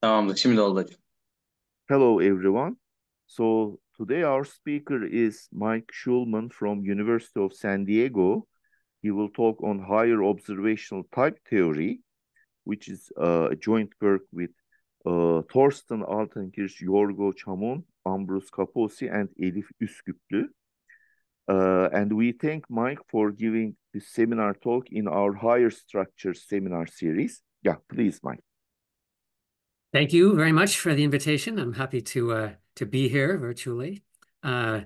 Tamamdır. Şimdi oldu hocam. Hello, everyone. So today our speaker is Mike Shulman from University of San Diego. He will talk on higher observational type theory, which is a joint work with Thorsten Altenkirch, Yorgo Çamon, Ambrose Kaposi, and Elif Üsküplü. And we thank Mike for giving this seminar talk in our higher structure seminar series. Yeah, please, Mike. Thank you very much for the invitation. I'm happy to be here virtually.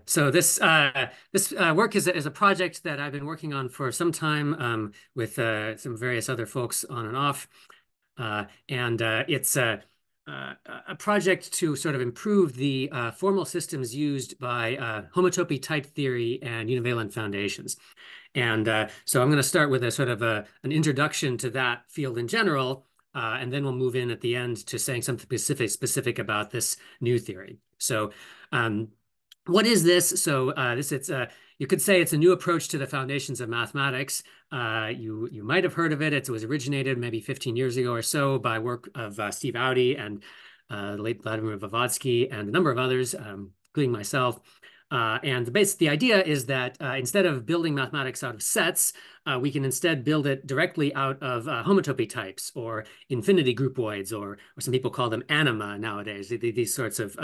So this work is a project that I've been working on for some time with some various other folks on and off, and it's a project to sort of improve the formal systems used by homotopy type theory and univalent foundations. And so I'm going to start with a sort of an introduction to that field in general. And then we'll move in at the end to saying something specific about this new theory. So what is this? So you could say it's a new approach to the foundations of mathematics. You might have heard of it. It was originated maybe 15 years ago or so by work of Steve Audi and the late Vladimir Voevodsky and a number of others, including myself. And the idea is that instead of building mathematics out of sets, we can instead build it directly out of homotopy types or infinity groupoids, or some people call them anima nowadays, these sorts of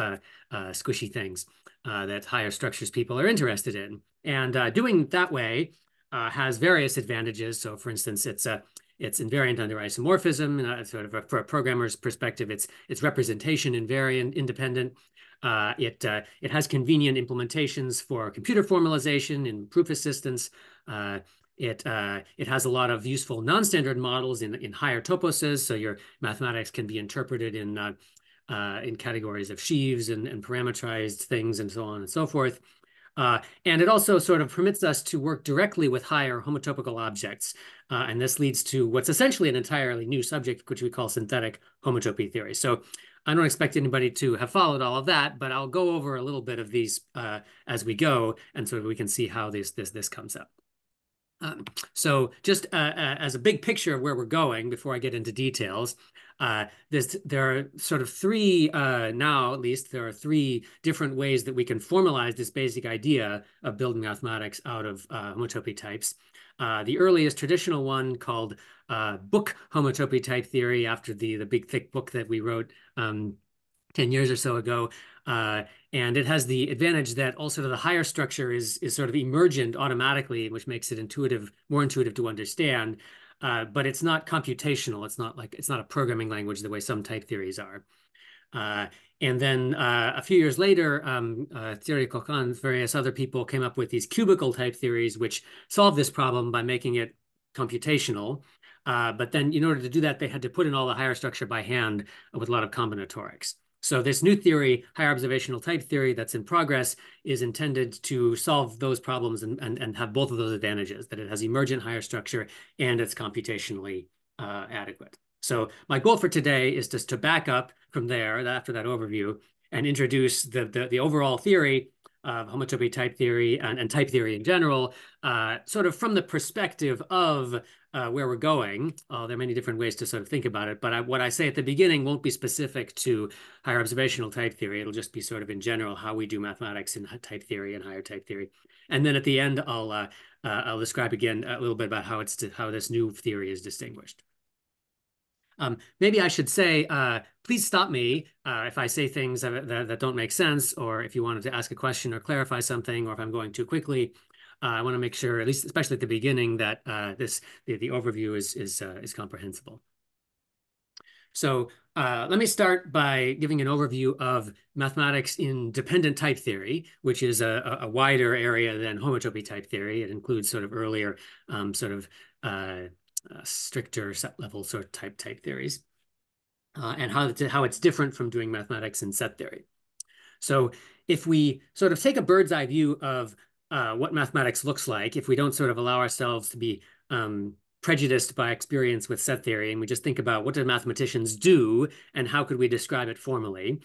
squishy things that higher structures people are interested in. And doing that way has various advantages. So for instance, it's invariant under isomorphism, sort of for a programmer's perspective, it's representation invariant, independent. It has convenient implementations for computer formalization and proof assistance. It has a lot of useful non-standard models in higher toposes, so your mathematics can be interpreted in categories of sheaves and parameterized things and so on and so forth. And it also sort of permits us to work directly with higher homotopical objects. And this leads to what's essentially an entirely new subject, which we call synthetic homotopy theory. So I don't expect anybody to have followed all of that, but I'll go over a little bit of these as we go, and so we can see how this comes up. So just as a big picture of where we're going before I get into details, there are sort of three, now at least, there are three different ways that we can formalize this basic idea of building mathematics out of homotopy types. The earliest traditional one called book homotopy type theory, after the big thick book that we wrote 10 years or so ago. And it has the advantage that also the higher structure is sort of emergent automatically, which makes it more intuitive to understand. But it's not computational. It's not a programming language the way some type theories are. And then a few years later, Thierry Coquin and various other people came up with these cubical type theories, which solve this problem by making it computational. But then in order to do that, they had to put in all the higher structure by hand with a lot of combinatorics. So this new theory, higher observational type theory that's in progress, is intended to solve those problems and have both of those advantages, that it has emergent higher structure and it's computationally adequate. So my goal for today is just to back up from there, after that overview, and introduce the overall theory of homotopy type theory and type theory in general, sort of from the perspective of where we're going. There are many different ways to sort of think about it, but what I say at the beginning won't be specific to higher observational type theory. It'll just be sort of in general how we do mathematics in type theory and higher type theory. And then at the end, I'll describe again a little bit about how this new theory is distinguished. Maybe I should say, please stop me if I say things that don't make sense, or if you wanted to ask a question or clarify something, or if I'm going too quickly. I want to make sure, at least especially at the beginning, that the overview is comprehensible. So let me start by giving an overview of mathematics in dependent type theory, which is a wider area than homotopy type theory. It includes sort of earlier stricter set level sort of type theories, and how it's different from doing mathematics in set theory. So if we sort of take a bird's eye view of what mathematics looks like, if we don't sort of allow ourselves to be prejudiced by experience with set theory, and we just think about what do mathematicians do and how could we describe it formally,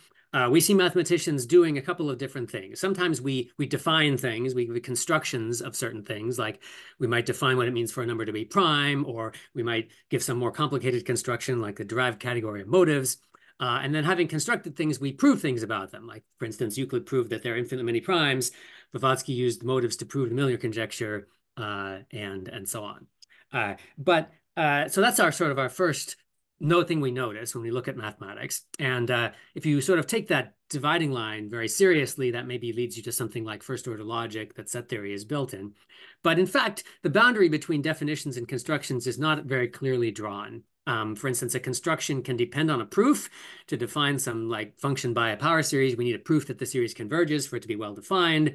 we see mathematicians doing a couple of different things. Sometimes we define things, we give constructions of certain things, like we might define what it means for a number to be prime, or we might give some more complicated construction like the derived category of motives. And then having constructed things, we prove things about them. Like, for instance, Euclid proved that there are infinite many primes. Blavatsky used motives to prove the Miller conjecture, and so on. So that's our sort of our first thing we notice when we look at mathematics. And if you sort of take that dividing line very seriously, that maybe leads you to something like first order logic that set theory is built in. But in fact, the boundary between definitions and constructions is not very clearly drawn. For instance, a construction can depend on a proof. To define some like function by a power series, we need a proof that the series converges for it to be well defined.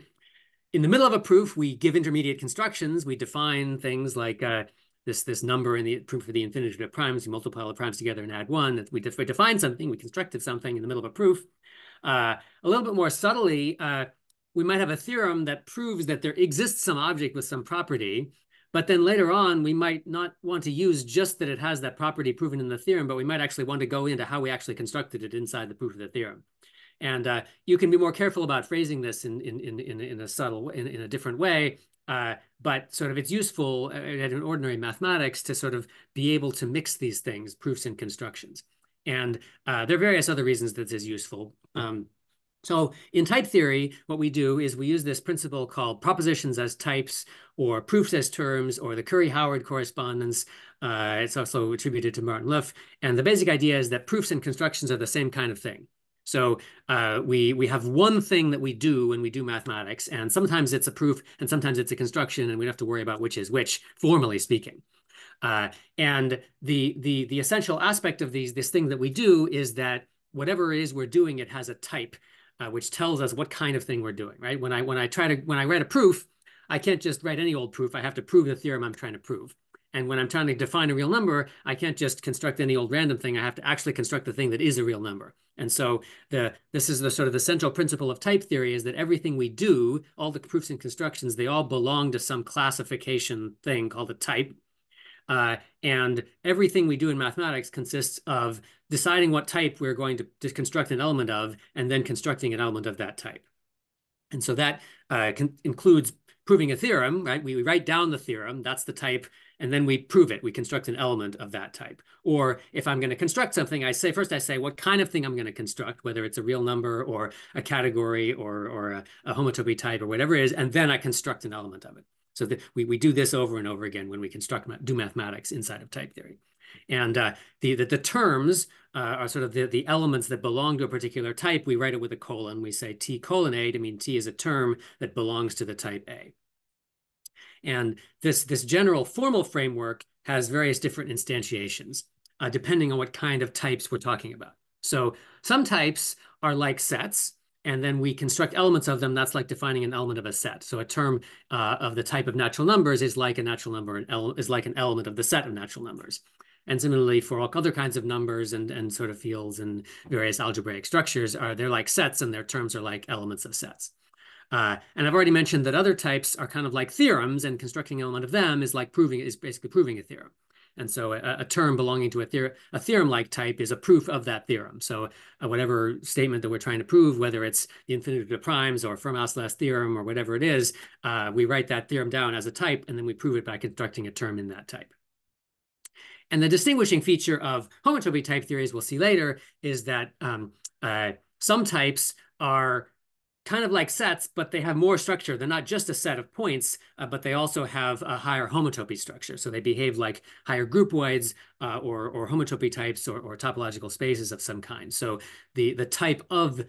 In the middle of a proof, we give intermediate constructions. We define things like this number in the proof of the infinity of primes. We multiply all the primes together and add one. We define something. We constructed something in the middle of a proof. A little bit more subtly, we might have a theorem that proves that there exists some object with some property, but then later on, we might not want to use just that it has that property proven in the theorem, but we might actually want to go into how we actually constructed it inside the proof of the theorem. And you can be more careful about phrasing this in a different way. But sort of it's useful at an ordinary mathematics to sort of be able to mix these things, proofs and constructions. And there are various other reasons that this is useful. So in type theory, what we do is we use this principle called propositions as types or proofs as terms or the Curry-Howard correspondence. It's also attributed to Martin Luff. And the basic idea is that proofs and constructions are the same kind of thing. So we have one thing that we do when we do mathematics, and sometimes it's a proof and sometimes it's a construction, and we don't have to worry about which is which, formally speaking. And the essential aspect of this thing that we do is that whatever it is we're doing, it has a type, which tells us what kind of thing we're doing, right? When I write a proof, I can't just write any old proof. I have to prove the theorem I'm trying to prove. And when I'm trying to define a real number, I can't just construct any old random thing. I have to actually construct the thing that is a real number. And so this is the sort of the central principle of type theory, is that everything we do, all the proofs and constructions, they all belong to some classification thing called a type. And everything we do in mathematics consists of deciding what type we're going to construct an element of, and then constructing an element of that type. And so that includes proving a theorem, right? We write down the theorem, that's the type, and then we prove it. We construct an element of that type. Or if I'm going to construct something, first I say what kind of thing I'm going to construct, whether it's a real number or a category or a homotopy type or whatever it is, and then I construct an element of it. So we do this over and over again when we do mathematics inside of type theory. And the terms are sort of the elements that belong to a particular type. We write it with a colon. We say T colon A to mean T is a term that belongs to the type A. And this general formal framework has various different instantiations, depending on what kind of types we're talking about. So some types are like sets, and then we construct elements of them. That's like defining an element of a set. So a term of the type of natural numbers is like a natural number, is like an element of the set of natural numbers. And similarly, for all other kinds of numbers and sort of fields and various algebraic structures, they're like sets, and their terms are like elements of sets. And I've already mentioned that other types are kind of like theorems, and constructing an element of them is basically proving a theorem. And so a term belonging to a theorem-like type is a proof of that theorem. So whatever statement that we're trying to prove, whether it's the infinity of primes or Fermat's last theorem or whatever it is, we write that theorem down as a type, and then we prove it by constructing a term in that type. And the distinguishing feature of homotopy type theories, we'll see later, is that some types are kind of like sets, but they have more structure. They're not just a set of points, but they also have a higher homotopy structure. So they behave like higher groupoids or homotopy types or topological spaces of some kind. So the type of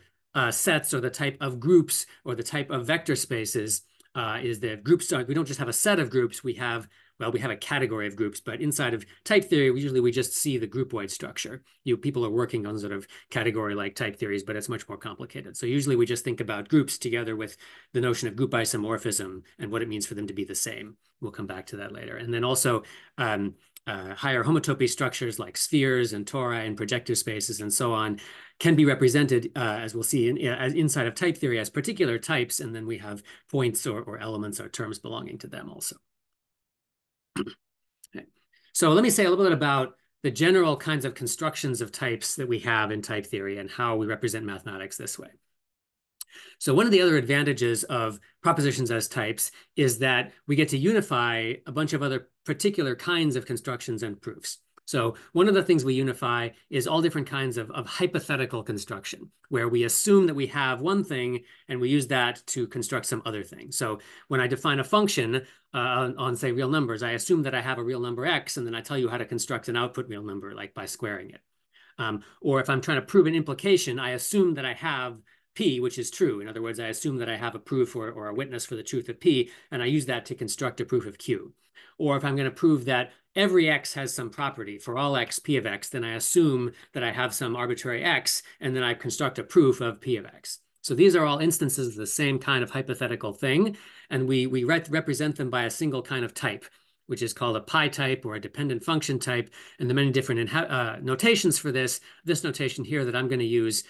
sets or the type of groups or the type of vector spaces is that groups we don't just have a set of groups, we have a category of groups, but inside of type theory, we just see the groupoid structure. People are working on sort of category-like type theories, but it's much more complicated. So usually we just think about groups together with the notion of group isomorphism and what it means for them to be the same. We'll come back to that later. And then also higher homotopy structures like spheres and tori and projective spaces and so on can be represented, as we'll see, inside of type theory as particular types, and then we have points or elements or terms belonging to them also. Okay. So let me say a little bit about the general kinds of constructions of types that we have in type theory and how we represent mathematics this way. So one of the other advantages of propositions as types is that we get to unify a bunch of other particular kinds of constructions and proofs. So one of the things we unify is all different kinds of hypothetical construction, where we assume that we have one thing and we use that to construct some other thing. So when I define a function on, say, real numbers, I assume that I have a real number x, and then I tell you how to construct an output real number, like by squaring it. Or if I'm trying to prove an implication, I assume that I have P, which is true. In other words, I assume that I have a proof or a witness for the truth of P, and I use that to construct a proof of Q. Or if I'm going to prove that every x has some property, for all x, P of x, then I assume that I have some arbitrary x, and then I construct a proof of P of x. So these are all instances of the same kind of hypothetical thing, and we represent them by a single kind of type, which is called a pi type or a dependent function type. And the many different notations for this. This notation here that I'm going to use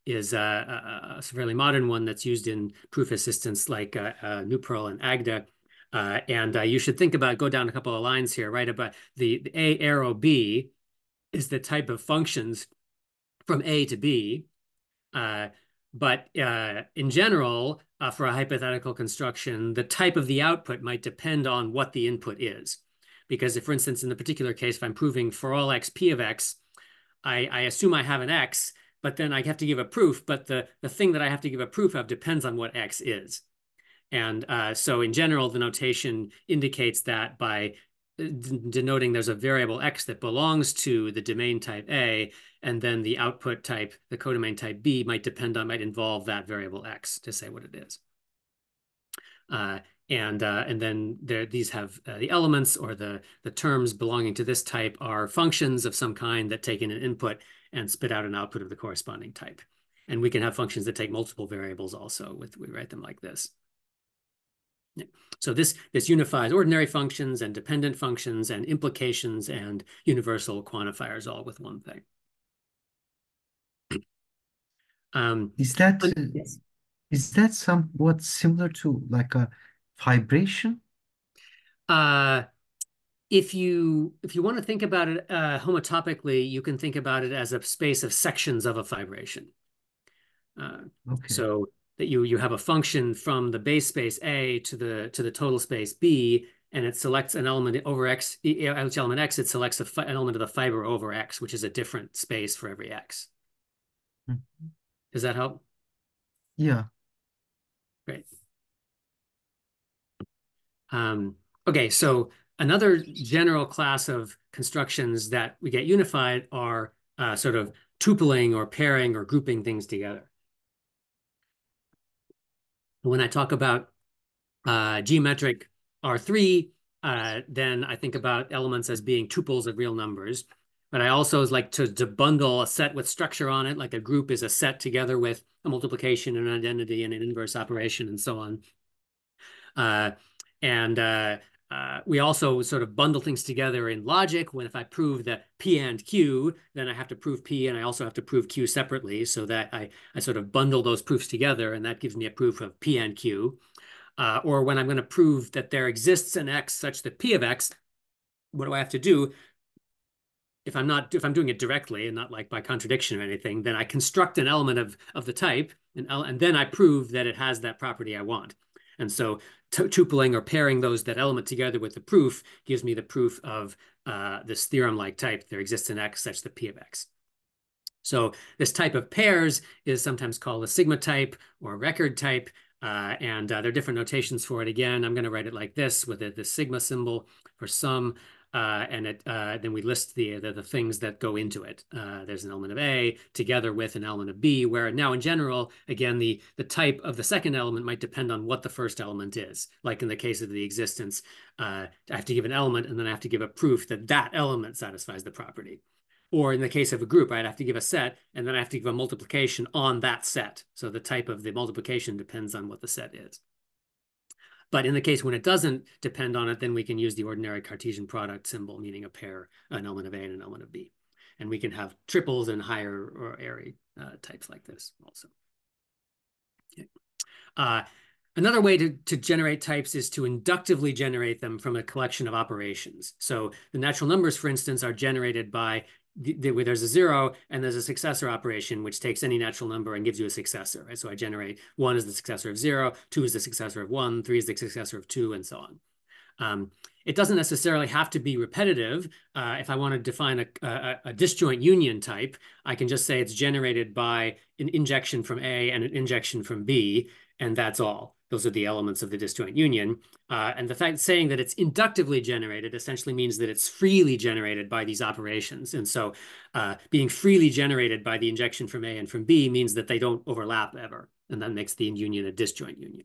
is a fairly modern one that's used in proof assistance like NuPerl and Agda. And you should think about, go down a couple of lines here, right? About the A arrow B is the type of functions from A to B. But in general, for a hypothetical construction, the type of the output might depend on what the input is. Because if, for instance, in the particular case, if I'm proving for all x, P of x, I assume I have an x, but then I have to give a proof, but the thing that I have to give a proof of depends on what x is. And so in general, the notation indicates that by denoting there's a variable x that belongs to the domain type A, and then the output type, the codomain type B, might involve that variable x to say what it is. And then these have the elements or the terms belonging to this type are functions of some kind that take in an input and spit out an output of the corresponding type. And we can have functions that take multiple variables also. We write them like this. So this unifies ordinary functions and dependent functions and implications and universal quantifiers all with one thing. Is that yes. Is that somewhat similar to like a vibration? If you want to think about it homotopically, you can think about it as a space of sections of a vibration. Okay. So that you have a function from the base space A to the total space B, and it selects an element over X, each element X, it selects an element of the fiber over X, which is a different space for every X. Mhm. Does that help? Yeah. Great. Okay, so another general class of constructions that we get unified are sort of tupling or pairing or grouping things together. When I talk about geometric R3, then I think about elements as being tuples of real numbers. But I also like to bundle a set with structure on it, like a group is a set together with a multiplication and an identity and an inverse operation and so on. We also sort of bundle things together in logic. When if I prove that P and Q, then I have to prove P and I also have to prove Q separately, so that I sort of bundle those proofs together, and that gives me a proof of P and Q. Or when I'm going to prove that there exists an X such that P of X, what do I have to do? If I'm doing it directly and not like by contradiction or anything, then I construct an element of the type, and then I prove that it has that property I want. And so tupling or pairing that element together with the proof gives me the proof of this theorem-like type. There exists an X such that P of X. So this type of pairs is sometimes called a sigma type or a record type. And there are different notations for it. Again, I'm going to write it like this with the sigma symbol for sum. Then we list the things that go into it. There's an element of A together with an element of B, where now in general, again, the type of the second element might depend on what the first element is. Like in the case of the existence, I have to give an element and then I have to give a proof that that element satisfies the property. Or in the case of a group, I'd have to give a set and then I have to give a multiplication on that set. So the type of the multiplication depends on what the set is. But in the case when it doesn't depend on it, then we can use the ordinary Cartesian product symbol, meaning a pair, an element of A and an element of B. And we can have triples and higher or array types like this also. Okay. Another way to generate types is to inductively generate them from a collection of operations. So the natural numbers, for instance, are generated by where there's a 0 and there's a successor operation, which takes any natural number and gives you a successor. Right? So I generate 1 is the successor of 0, 2 is the successor of 1, 3 is the successor of 2, and so on. It doesn't necessarily have to be repetitive. If I want to define a disjoint union type, I can just say it's generated by an injection from A and an injection from B, and that's all. Those are the elements of the disjoint union. And the fact saying that it's inductively generated essentially means that it's freely generated by these operations. And so being freely generated by the injection from A and from B means that they don't overlap ever. And that makes the union a disjoint union.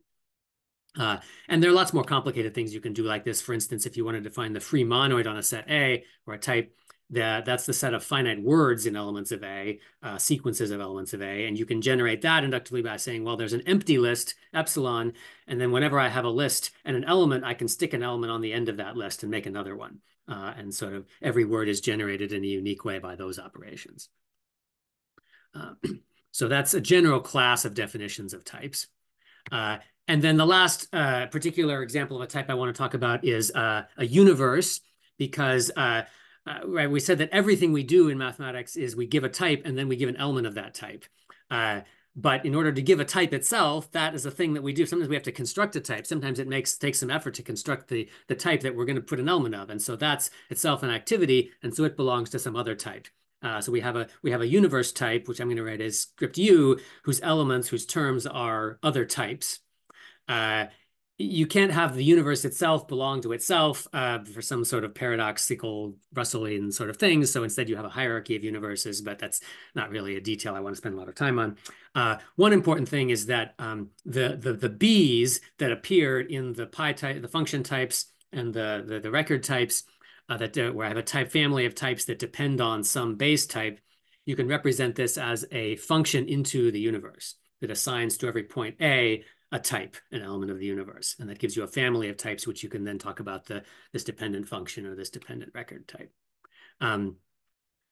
And there are lots more complicated things you can do like this. For instance, if you want to define the free monoid on a set A or a type, that's the set of finite words in elements of A, sequences of elements of A. And you can generate that inductively by saying, well, there's an empty list, epsilon, and then whenever I have a list and an element, I can stick an element on the end of that list and make another one. And sort of every word is generated in a unique way by those operations. So that's a general class of definitions of types. And then the last particular example of a type I want to talk about is a universe, because right, we said that everything we do in mathematics is we give a type and then we give an element of that type. But in order to give a type itself, that is a thing that we do. Sometimes we have to construct a type. Sometimes it takes some effort to construct the type that we're going to put an element of. And so that's itself an activity. And so it belongs to some other type. So we have a universe type, which I'm going to write as script U, whose elements, whose terms are other types. You can't have the universe itself belong to itself for some sort of paradoxical Russellian sort of things. So instead you have a hierarchy of universes, but that's not really a detail I want to spend a lot of time on. One important thing is that the B's that appear in the pi type, the function types and the record types where I have a type family of types that depend on some base type, you can represent this as a function into the universe that assigns to every point A a type, an element of the universe. And that gives you a family of types, which you can then talk about this dependent function or this dependent record type.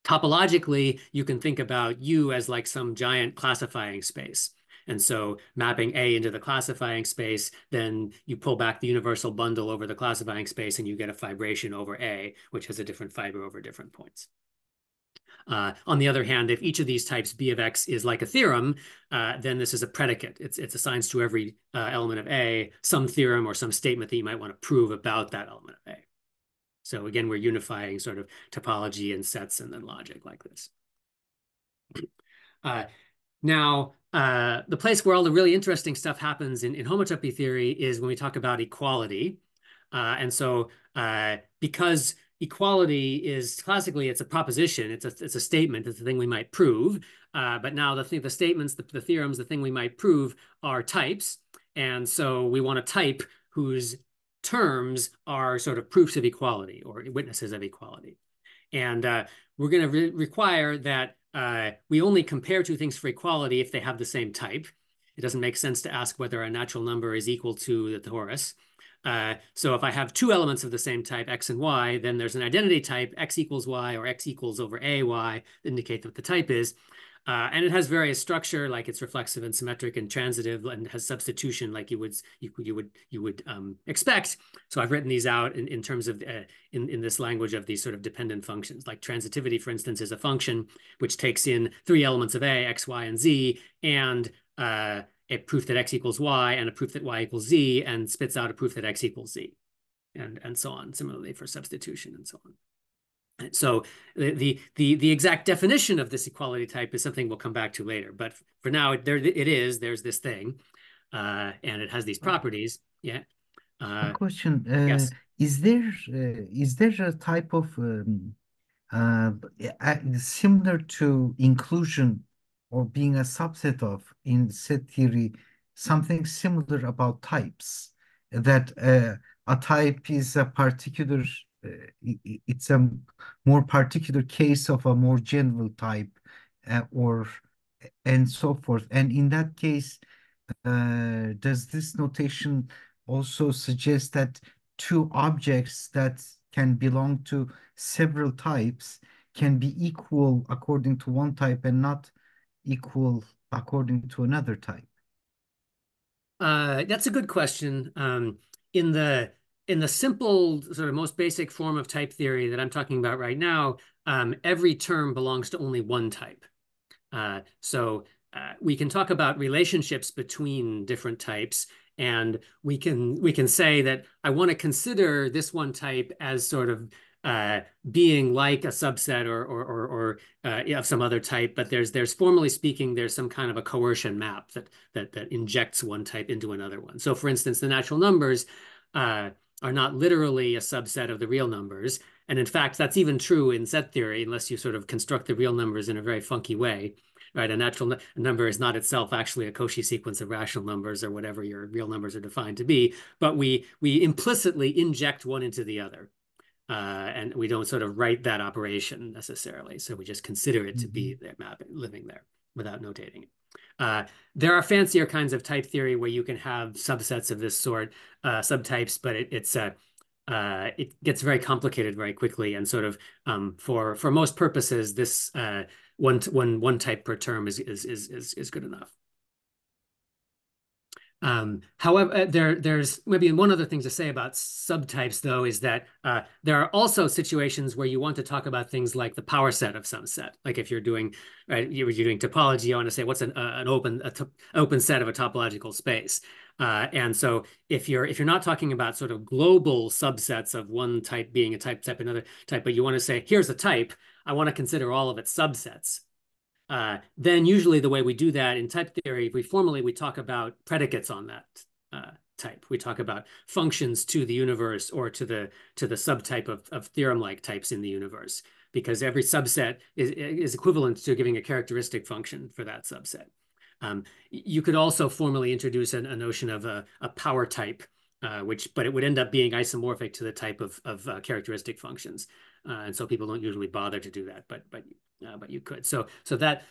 Topologically, you can think about U as like some giant classifying space. And so mapping A into the classifying space, then you pull back the universal bundle over the classifying space and you get a fibration over A, which has a different fiber over different points. On the other hand, if each of these types B of X is like a theorem, then this is a predicate. It assigns to every element of A some theorem or some statement that you might want to prove about that element of A. So again, we're unifying sort of topology and sets and then logic like this. Now, the place where all the really interesting stuff happens in homotopy theory is when we talk about equality. And so because equality is classically, it's a proposition, it's a statement, it's a thing we might prove. But now the statements, the theorems, the thing we might prove are types. And so we want a type whose terms are sort of proofs of equality or witnesses of equality. And we're going to require that we only compare two things for equality if they have the same type. It doesn't make sense to ask whether a natural number is equal to the torus. So if I have two elements of the same type, X and Y, then there's an identity type, X equals Y or X equals over AY, that indicate what the type is. And it has various structure, like it's reflexive and symmetric and transitive, and has substitution like you would expect. So I've written these out in terms of in this language of these sort of dependent functions. Like transitivity, for instance, is a function which takes in three elements of A, X, Y, and Z, and a proof that X equals Y and a proof that Y equals Z, and spits out a proof that X equals Z, and so on. Similarly for substitution and so on. So the exact definition of this equality type is something we'll come back to later. But for now, there's this thing, and it has these properties. Yeah. A question. Yes. Is there a type of similar to inclusion or being a subset of in set theory, something similar about types, that a type is a particular, it's a more particular case of a more general type, or and so forth. And in that case, does this notation also suggest that two objects that can belong to several types can be equal according to one type and not equal according to another type? That's a good question. In the simple sort of most basic form of type theory that I'm talking about right now, every term belongs to only one type. So we can talk about relationships between different types, And we can say that I want to consider this one type as sort of being like a subset or of some other type, but there's formally speaking, there's some kind of a coercion map that injects one type into another one. So for instance, the natural numbers are not literally a subset of the real numbers. And in fact, that's even true in set theory, unless you sort of construct the real numbers in a very funky way. Right, a natural number is not itself actually a Cauchy sequence of rational numbers or whatever your real numbers are defined to be, but we implicitly inject one into the other. And we don't sort of write that operation necessarily. So we just consider it to be there, living there without notating it. There are fancier kinds of type theory where you can have subsets of this sort, subtypes, but it gets very complicated very quickly. And sort of for most purposes, this one type per term is good enough. However, there's maybe one other thing to say about subtypes, though, is that there are also situations where you want to talk about things like the power set of some set. Like if you're doing you're doing topology, you want to say what's an open set of a topological space. And so if you're not talking about sort of global subsets of one type being a type another type, but you want to say here's a type, I want to consider all of its subsets. Then usually the way we do that in type theory, we talk about predicates on that type. We talk about functions to the universe or to the subtype of theorem-like types in the universe, because every subset is equivalent to giving a characteristic function for that subset. You could also formally introduce a notion of a power type, but it would end up being isomorphic to the type of characteristic functions. And so people don't usually bother to do that, but you could. So that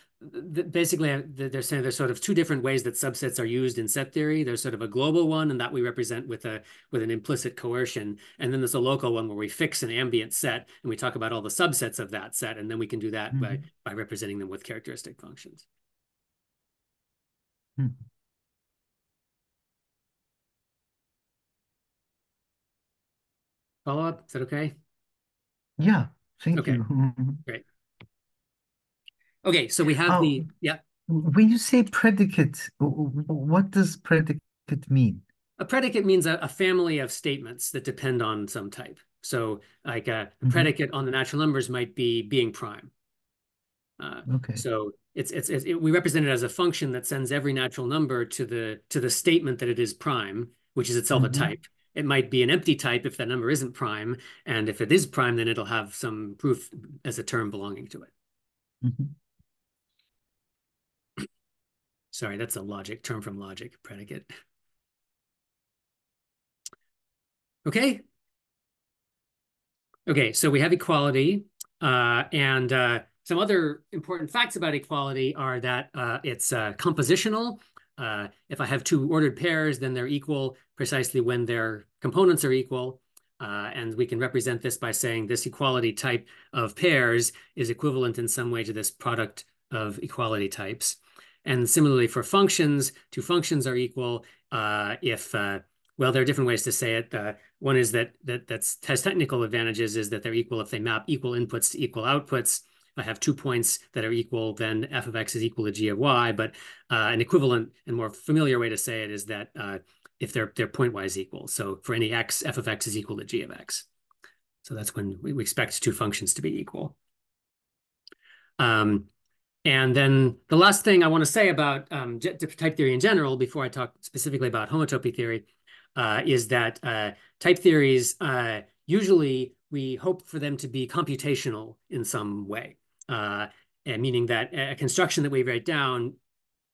basically they're saying there's sort of two different ways that subsets are used in set theory. There's sort of a global one, and that we represent with an implicit coercion, and then there's a local one where we fix an ambient set and we talk about all the subsets of that set, and then we can do that by representing them with characteristic functions. Follow up? Is that okay? Yeah, thank you. Great. Okay, so we have yeah. When you say predicate, what does predicate mean? A predicate means a family of statements that depend on some type. So like a predicate on the natural numbers might be being prime. Okay. So we represent it as a function that sends every natural number to the statement that it is prime, which is itself a type. It might be an empty type if that number isn't prime, and if it is prime, then it'll have some proof as a term belonging to it. Sorry, that's a logic term from logic, predicate. Okay. Okay, so we have equality, and some other important facts about equality are that it's compositional. If I have two ordered pairs, then they're equal precisely when their components are equal. And we can represent this by saying this equality type of pairs is equivalent in some way to this product of equality types. And similarly for functions, two functions are equal well, there are different ways to say it. One is that has technical advantages, is that they're equal if they map equal inputs to equal outputs. If I have 2 points that are equal, then f of x is equal to g of y. But an equivalent and more familiar way to say it is that if they're pointwise equal. So for any x, f of x is equal to g of x. So that's when we expect two functions to be equal. And then the last thing I want to say about type theory in general, before I talk specifically about homotopy theory, is that type theories, usually we hope for them to be computational in some way, and meaning that a construction that we write down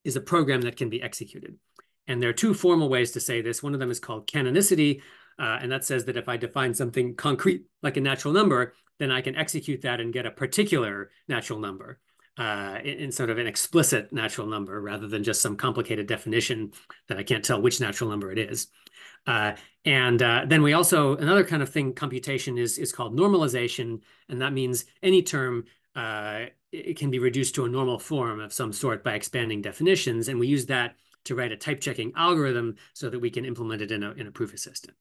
is a program that can be executed. And there are two formal ways to say this. One of them is called canonicity, and that says that if I define something concrete like a natural number, then I can execute that and get a particular natural number. In sort of an explicit natural number rather than just some complicated definition that I can't tell which natural number it is. And then we also, another kind of thing, computation is called normalization. And that means any term, it can be reduced to a normal form of some sort by expanding definitions. And we use that to write a type checking algorithm so that we can implement it in a proof assistant.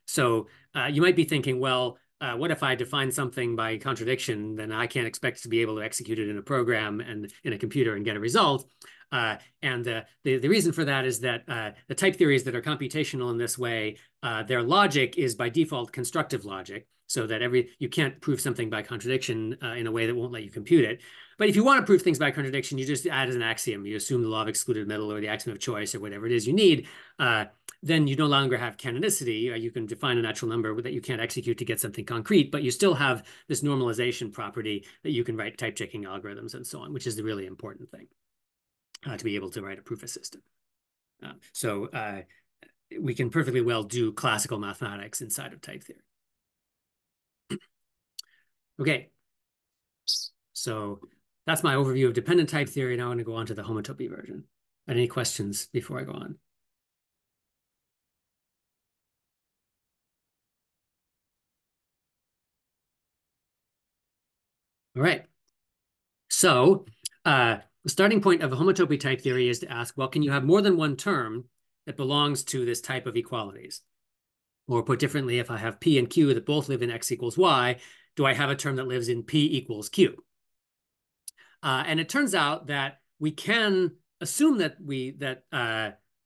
So you might be thinking, well, what if I define something by contradiction? Then I can't expect to be able to execute it in a program and in a computer and get a result. And the reason for that is that the type theories that are computational in this way, their logic is by default constructive logic, so that you can't prove something by contradiction in a way that won't let you compute it. But if you want to prove things by contradiction, you just add as an axiom. You assume the law of excluded middle or the axiom of choice or whatever it is you need. Then you no longer have canonicity. You can define a natural number that you can't execute to get something concrete, but you still have this normalization property that you can write type checking algorithms and so on, which is the really important thing to be able to write a proof assistant. So we can perfectly well do classical mathematics inside of type theory. Okay, so that's my overview of dependent type theory. Now I'm going to go on to the homotopy version. Any questions before I go on? All right. So the starting point of a homotopy type theory is to ask, well, can you have more than one term that belongs to this type of equalities? Or put differently, if I have P and Q that both live in X equals Y, do I have a term that lives in P equals Q? And it turns out that we can assume that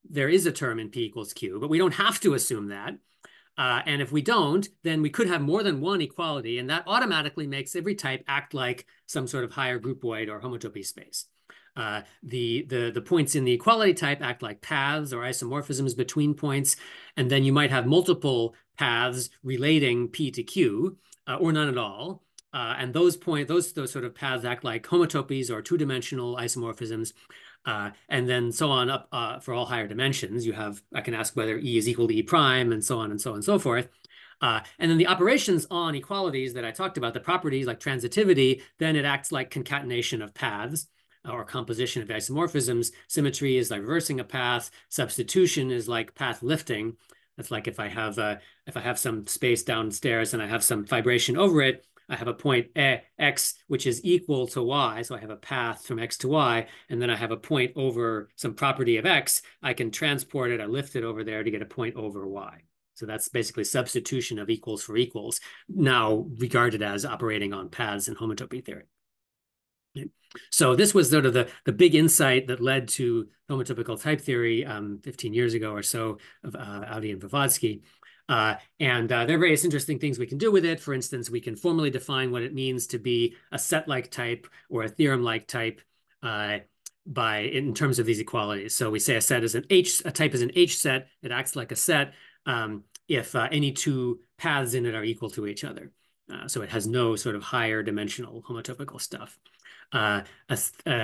there is a term in P equals Q, but we don't have to assume that. And if we don't, then we could have more than one equality, and that automatically makes every type act like some sort of higher groupoid or homotopy space. The points in the equality type act like paths or isomorphisms between points, and then you might have multiple paths relating P to Q, or none at all. And those sort of paths act like homotopies or two-dimensional isomorphisms. And then so on up for all higher dimensions. I can ask whether E is equal to E prime and so on and so on and so forth. And then the operations on equalities that I talked about, the properties like transitivity, then it acts like concatenation of paths or composition of isomorphisms. Symmetry is like reversing a path. Substitution is like path lifting. That's like if I have some space downstairs and I have some vibration over it, I have a point X, which is equal to Y. So I have a path from X to Y, and then I have a point over some property of X. I can transport it, I lift it over there to get a point over Y. So that's basically substitution of equals for equals, now regarded as operating on paths in homotopy theory. So this was sort of the big insight that led to homotopical type theory 15 years ago or so of Audi and Blavatsky. And there are various interesting things we can do with it. For instance, we can formally define what it means to be a set-like type or a theorem-like type in terms of these equalities. So we say a type is an H set. It acts like a set if any two paths in it are equal to each other. So it has no sort of higher dimensional homotopical stuff.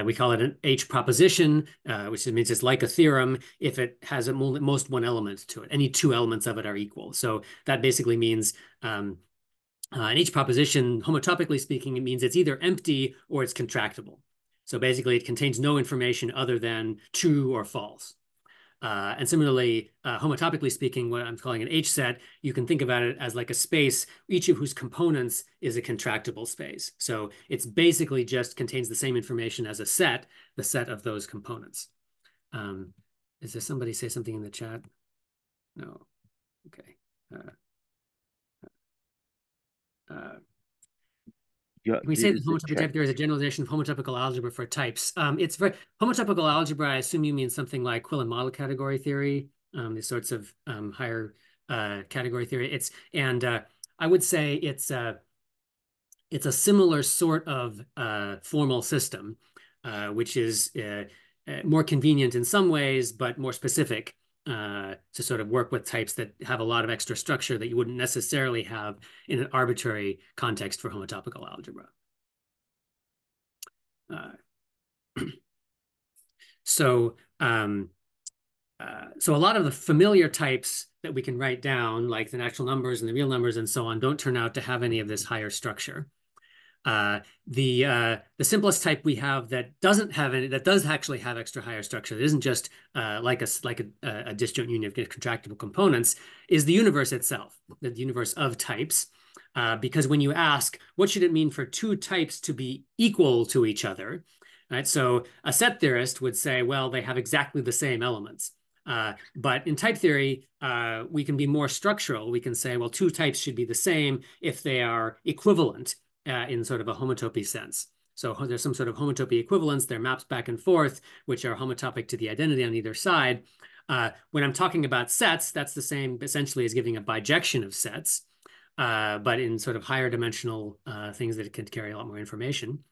We call it an H proposition, which means it's like a theorem if it has at most one element to it. Any two elements of it are equal. So that basically means an H proposition, homotopically speaking, it means it's either empty or it's contractible. So basically it contains no information other than true or false. And similarly, homotopically speaking, what I'm calling an H set, you can think about it as like a space, each of whose components is a contractible space. So it's basically just contains the same information as a set, the set of those components. Is there somebody say something in the chat? No. Okay. Yeah, we say that homotopy type theory is a generalization of homotopical algebra for types. It's very homotopical algebra. I assume you mean something like Quillen model category theory, these sorts of higher category theory. I would say it's a similar sort of formal system, which is more convenient in some ways, but more specific to sort of work with types that have a lot of extra structure that you wouldn't necessarily have in an arbitrary context for homotopical algebra. So a lot of the familiar types that we can write down, like the natural numbers and the real numbers and so on, don't turn out to have any of this higher structure. The simplest type we have that doesn't have any, that does actually have extra higher structure, that isn't just like a disjoint union of contractible components, is the universe itself, the universe of types. Because when you ask, what should it mean for two types to be equal to each other? Right? So a set theorist would say, well, they have exactly the same elements. But in type theory, we can be more structural. We can say, well, two types should be the same if they are equivalent in sort of a homotopy sense. So there's some sort of homotopy equivalence. They're maps back and forth, which are homotopic to the identity on either side. When I'm talking about sets, that's the same essentially as giving a bijection of sets, but in sort of higher dimensional things that can carry a lot more information.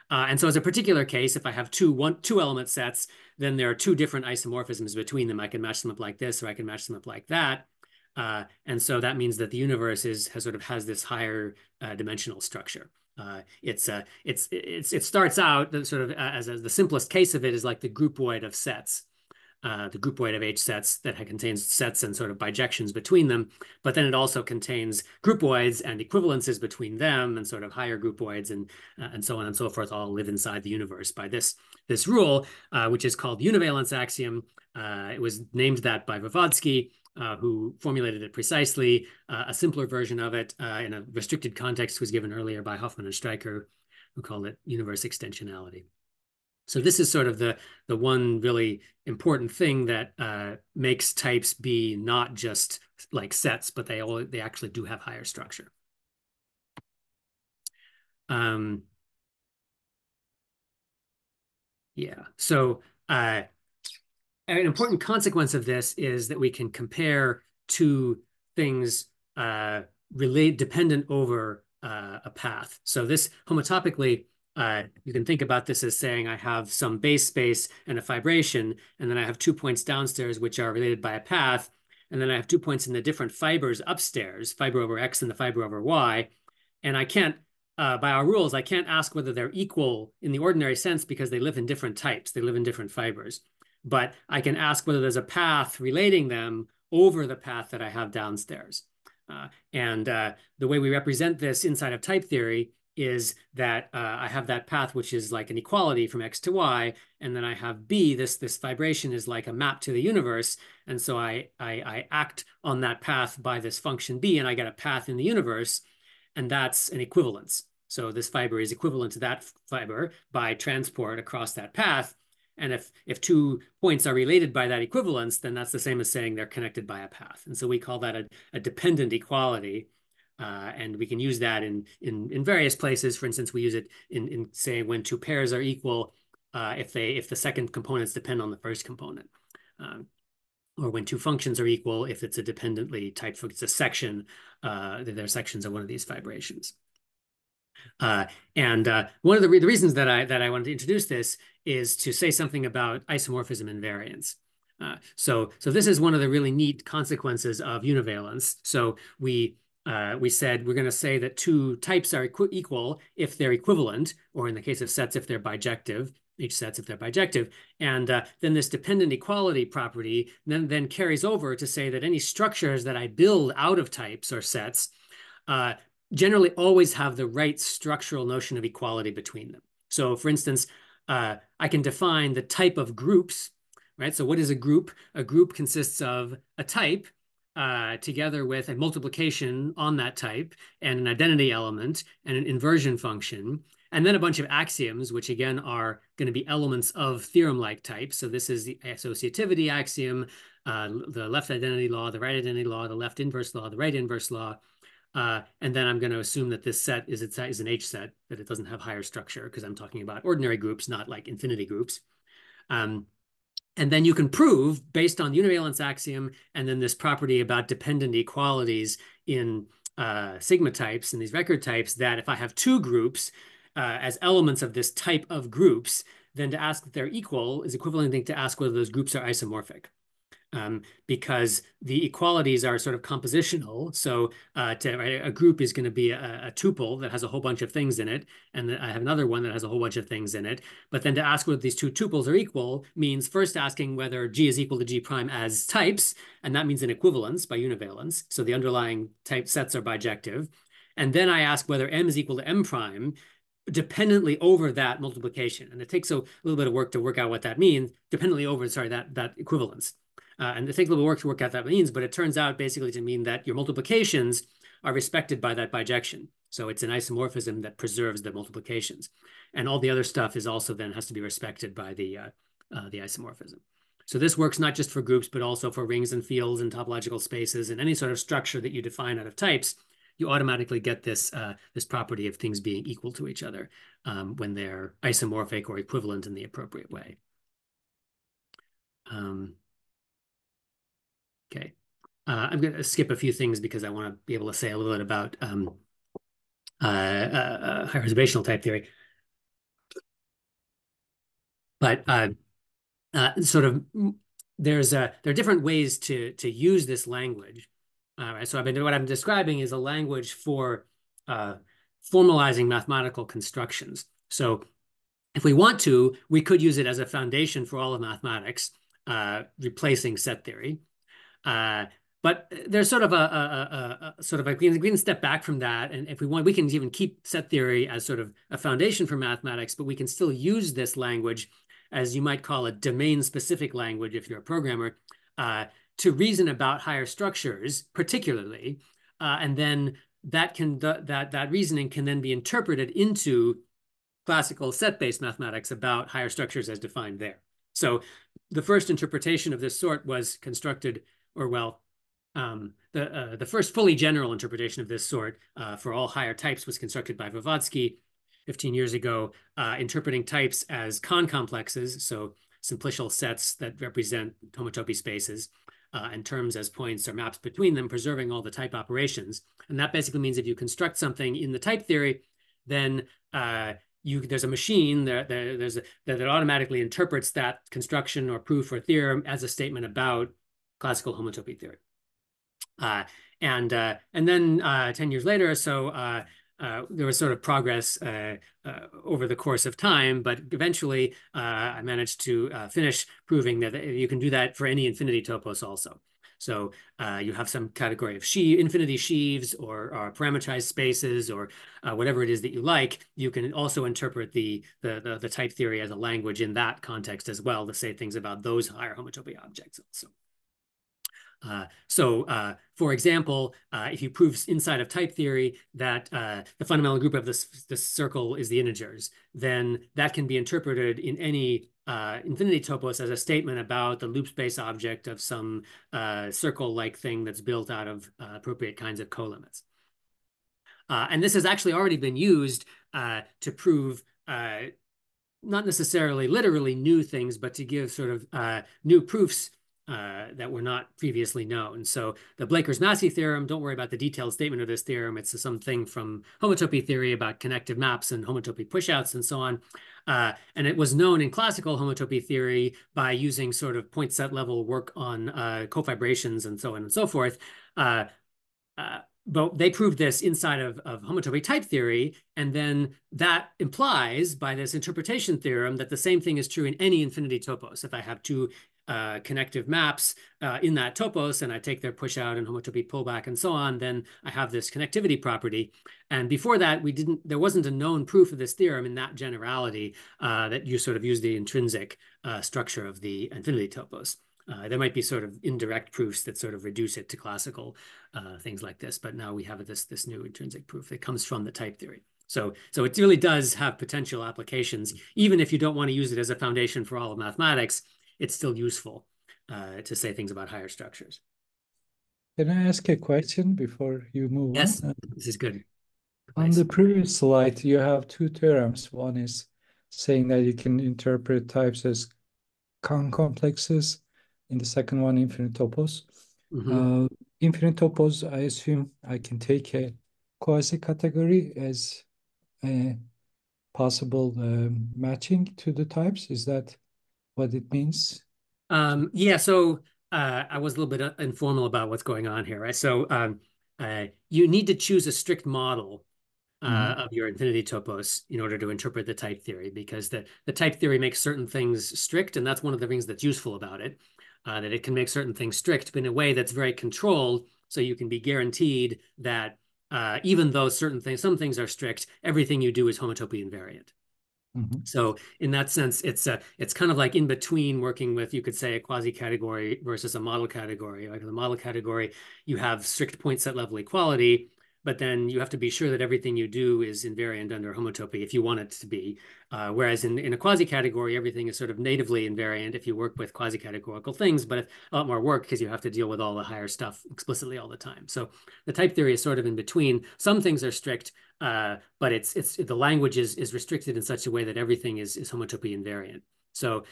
And so as a particular case, if I have two element sets, then there are two different isomorphisms between them. I can match them up like this, or I can match them up like that. And so that means that the universe has this higher dimensional structure. It starts out sort of as the simplest case of it is like the groupoid of sets. The groupoid of H sets that contains sets and sort of bijections between them, but then it also contains groupoids and equivalences between them and sort of higher groupoids and so on and so forth all live inside the universe by this rule, which is called univalence axiom. It was named that by Vygotsky, who formulated it precisely. A simpler version of it in a restricted context was given earlier by Hoffman and Streicher, who called it universe extensionality. So this is sort of the one really important thing that makes types be not just like sets, but they actually do have higher structure. Yeah. So an important consequence of this is that we can compare two things dependent over a path. So this homotopically. You can think about this as saying I have some base space and a fibration, and then I have 2 points downstairs which are related by a path, and then I have 2 points in the different fibers upstairs, fiber over X and the fiber over Y, and I can't, by our rules, I can't ask whether they're equal in the ordinary sense because they live in different types, they live in different fibers, but I can ask whether there's a path relating them over the path that I have downstairs. And the way we represent this inside of type theory is that I have that path, which is like an equality from X to Y, and then I have B, this fibration is like a map to the universe, and so I act on that path by this function B, and I get a path in the universe, and that's an equivalence. So this fiber is equivalent to that fiber by transport across that path, and if 2 points are related by that equivalence, then that's the same as saying they're connected by a path, and so we call that a dependent equality. And we can use that in various places. For instance, we use it in say when two pairs are equal, if the second components depend on the first component, or when two functions are equal, if it's a dependently typed, it's a section, they're sections of one of these fibrations. And one of the reasons that I wanted to introduce this is to say something about isomorphism invariance. So this is one of the really neat consequences of univalence. So we said we're going to say that two types are equal if they're equivalent, or in the case of sets, if they're bijective, H sets if they're bijective. And then this dependent equality property then carries over to say that any structures that I build out of types or sets generally always have the right structural notion of equality between them. So for instance, I can define the type of groups, right? So what is a group? A group consists of a type together with a multiplication on that type and an identity element and an inversion function, and then a bunch of axioms, which again are going to be elements of theorem-like types. So this is the associativity axiom, the left identity law, the right identity law, the left inverse law, the right inverse law. And then I'm going to assume that this set is an H set, that it doesn't have higher structure because I'm talking about ordinary groups, not like infinity groups. And then you can prove, based on the univalence axiom, and then this property about dependent equalities in sigma types, in these record types, that if I have two groups as elements of this type of groups, then to ask if they're equal is equivalent thing to ask whether those groups are isomorphic. Because the equalities are sort of compositional. So a group is going to be a tuple that has a whole bunch of things in it. And I have another one that has a whole bunch of things in it. But then to ask whether these two tuples are equal means first asking whether G is equal to G prime as types. And that means an equivalence by univalence. So the underlying type sets are bijective. And then I ask whether M is equal to M prime dependently over that multiplication. And it takes a little bit of work to work out what that means, dependently over, sorry, that equivalence. And it takes a little work to work out what that means, but it turns out basically to mean that your multiplications are respected by that bijection. So it's an isomorphism that preserves the multiplications. And all the other stuff is also then has to be respected by the isomorphism. So this works not just for groups, but also for rings and fields and topological spaces and any sort of structure that you define out of types. you automatically get this this property of things being equal to each other when they're isomorphic or equivalent in the appropriate way. Okay, I'm going to skip a few things because I want to be able to say a little bit about higher observational type theory. But sort of there are different ways to use this language. So what I'm describing is a language for formalizing mathematical constructions. So if we want to, we could use it as a foundation for all of mathematics, replacing set theory. But there's sort of we can step back from that, and if we want, we can even keep set theory as sort of a foundation for mathematics, but we can still use this language, as you might call a domain-specific language if you're a programmer, to reason about higher structures, particularly, and then that reasoning can then be interpreted into classical set-based mathematics about higher structures as defined there. So the first interpretation of this sort was constructed, or well, the first fully general interpretation of this sort for all higher types was constructed by Blavatsky 15 years ago, interpreting types as concomplexes, so simplicial sets that represent homotopy spaces, and terms as points or maps between them, preserving all the type operations. And that basically means if you construct something in the type theory, then there's a machine that automatically interprets that construction or proof or theorem as a statement about classical homotopy theory. And then 10 years later or so, there was sort of progress over the course of time, but eventually I managed to finish proving that you can do that for any infinity topos also. So you have some category of infinity sheaves or parameterized spaces or whatever it is that you like. You can also interpret the type theory as a language in that context as well to say things about those higher homotopy objects also. For example, if you prove inside of type theory that the fundamental group of this circle is the integers, then that can be interpreted in any infinity topos as a statement about the loop space object of some circle-like thing that's built out of appropriate kinds of colimits. And this has actually already been used to prove not necessarily literally new things, but to give sort of new proofs that were not previously known. So the Blakers-Massey theorem, don't worry about the detailed statement of this theorem. It's something from homotopy theory about connective maps and homotopy pushouts and so on. And it was known in classical homotopy theory by using sort of point set level work on cofibrations and so on and so forth. But they proved this inside of homotopy type theory, and then that implies by this interpretation theorem that the same thing is true in any infinity topos. If I have two connective maps in that topos and I take their push out and homotopy pullback and so on, then I have this connectivity property. And before that, there wasn't a known proof of this theorem in that generality that you sort of use the intrinsic structure of the infinity topos. There might be sort of indirect proofs that sort of reduce it to classical things like this, but now we have this new intrinsic proof that comes from the type theory. So it really does have potential applications. Even if you don't want to use it as a foundation for all of mathematics, it's still useful to say things about higher structures. Can I ask a question before you move on? Yes, this is good. On the previous slide, you have two theorems. One is saying that you can interpret types as concomplexes. In the second one, infinite topos. Mm-hmm. Infinite topos, I assume I can take a quasi-category as a possible matching to the types. Is that what it means? Yeah, so I was a little bit informal about what's going on here, right? So you need to choose a strict model of your infinity topos in order to interpret the type theory, because the type theory makes certain things strict, and that's one of the things that's useful about it, that it can make certain things strict, but in a way that's very controlled, so you can be guaranteed that even though some things are strict, everything you do is homotopy invariant. So in that sense, it's kind of like in between working with, you could say, a quasi-category versus a model category. Like in the model category, you have strict point set level equality, but then you have to be sure that everything you do is invariant under homotopy if you want it to be. Whereas in a quasi-category, everything is sort of natively invariant if you work with quasi-categorical things, but it's a lot more work because you have to deal with all the higher stuff explicitly all the time. So the type theory is sort of in between. Some things are strict, but the language is restricted in such a way that everything is homotopy invariant. So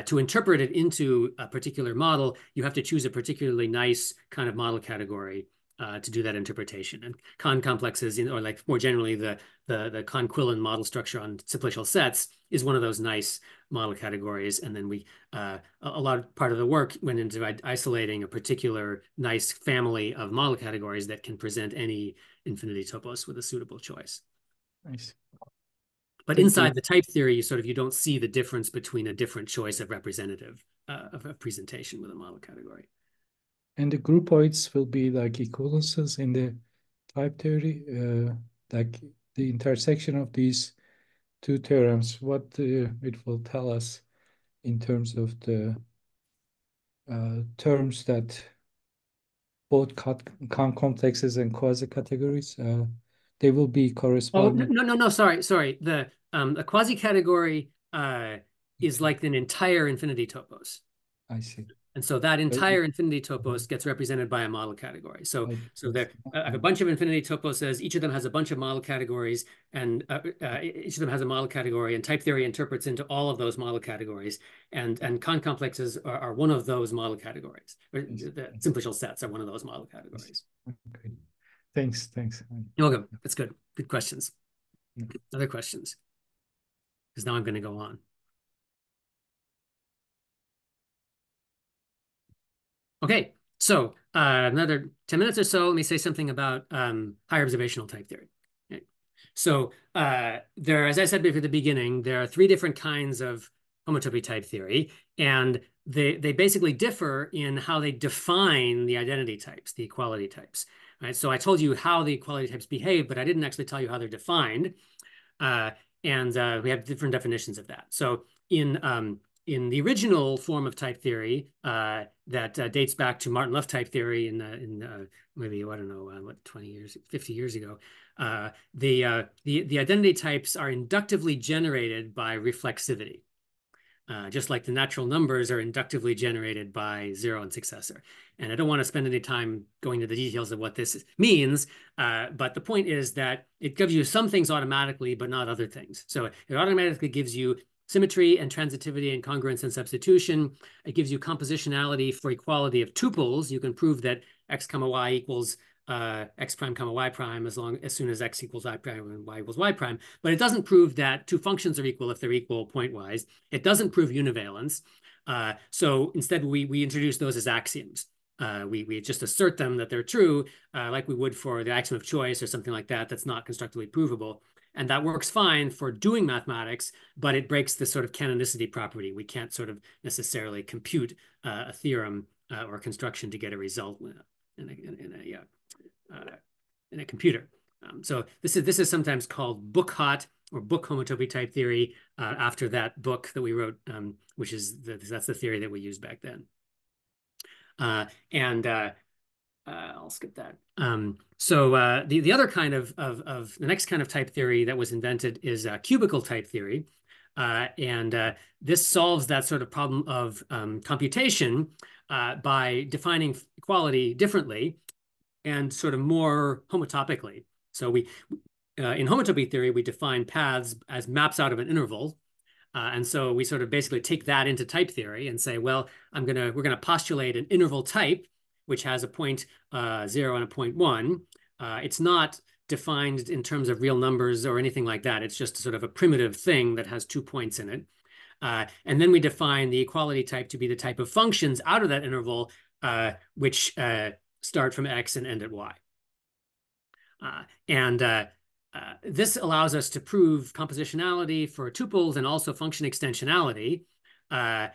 to interpret it into a particular model, you have to choose a particularly nice kind of model category to do that interpretation. And Kahn complexes, or like more generally the Kahn-Quillen model structure on simplicial sets is one of those nice model categories. And then part of the work went into isolating a particular nice family of model categories that can present any infinity topos with a suitable choice. Nice. But inside the type theory, you don't see the difference between a different choice of representative of a presentation with a model category. And the groupoids will be like equivalences in the type theory, like the intersection of these two theorems, what it will tell us in terms of the terms that both Kahn complexes and quasi-categories, they will be corresponding. Oh, no, sorry. A quasi-category is like an entire infinity topos. I see. And so that entire infinity topos gets represented by a model category. So there are a bunch of infinity toposes. Each of them has a bunch of model categories, and each of them has a model category. And type theory interprets into all of those model categories. And Kahn complexes are one of those model categories. The simplicial sets are one of those model categories. Okay. Thanks. You're welcome. That's good. Good questions. Other questions? Because now I'm going to go on. Okay, so another 10 minutes or so, let me say something about higher observational type theory. Okay. So as I said at the beginning, there are 3 different kinds of homotopy type theory, and they basically differ in how they define the identity types, the equality types. Right? So I told you how the equality types behave, but I didn't actually tell you how they're defined. And we have different definitions of that. So in the original form of type theory that dates back to Martin Luff type theory in maybe, I don't know, 20 years, 50 years ago, the identity types are inductively generated by reflexivity. Just like the natural numbers are inductively generated by 0 and successor. And I don't want to spend any time going into the details of what this means, but the point is that it gives you some things automatically, but not other things. So it automatically gives you symmetry and transitivity and congruence and substitution. It gives you compositionality for equality of tuples. You can prove that x comma y equals x prime comma y prime as soon as x equals y prime and y equals y prime. But it doesn't prove that 2 functions are equal if they're equal pointwise. It doesn't prove univalence. So instead, we introduce those as axioms. We just assert them that they're true, like we would for the axiom of choice or something like that that's not constructively provable. And that works fine for doing mathematics, but it breaks the sort of canonicity property. We can't sort of necessarily compute a theorem or a construction to get a result in a computer. So this is sometimes called book hot or book homotopy type theory after that book that we wrote, which is that's the theory that we used back then. I'll skip that. So the other kind of the next kind of type theory that was invented is cubical type theory. This solves that sort of problem of computation by defining equality differently and sort of more homotopically. So in homotopy theory, we define paths as maps out of an interval. And so we sort of basically take that into type theory and say, well, we're gonna postulate an interval type which has a point 0 and a point 1. It's not defined in terms of real numbers or anything like that. It's just sort of a primitive thing that has 2 points in it. And then we define the equality type to be the type of functions out of that interval, which start from x and end at y. This allows us to prove compositionality for tuples and also function extensionality. But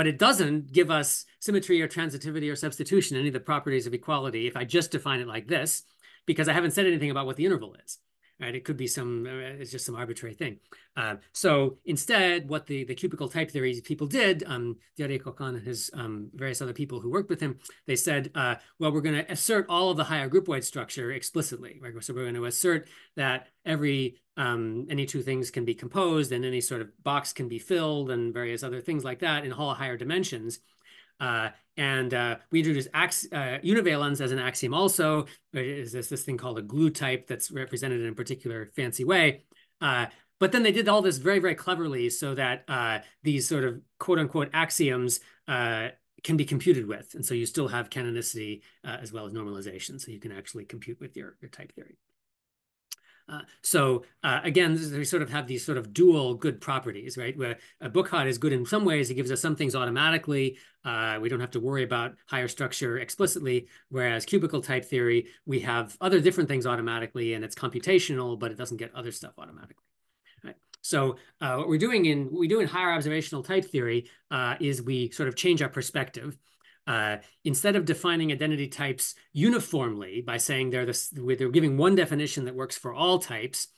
it doesn't give us symmetry or transitivity or substitution, any of the properties of equality, if I just define it like this, because I haven't said anything about what the interval is. right? It could be it's just some arbitrary thing. So instead, what the cubical type theory people did, Thierry Coquin and his various other people who worked with him, they said, well, we're going to assert all of the higher groupoid structure explicitly, right? So we're going to assert that any two things can be composed and any sort of box can be filled and various other things like that in all higher dimensions. We introduced univalence as an axiom also. Is this thing called a glue type that's represented in a particular fancy way. But then they did all this very, very cleverly so that these sort of quote unquote axioms can be computed with. And so you still have canonicity as well as normalization. So you can actually compute with your type theory. Again, we sort of have these sort of dual good properties, right? Where a Buchheit is good in some ways. It gives us some things automatically. We don't have to worry about higher structure explicitly. Whereas cubical type theory, we have other different things automatically, and it's computational, but it doesn't get other stuff automatically. Right. So what we do in higher observational type theory is we sort of change our perspective. Instead of defining identity types uniformly by saying they're giving one definition that works for all types,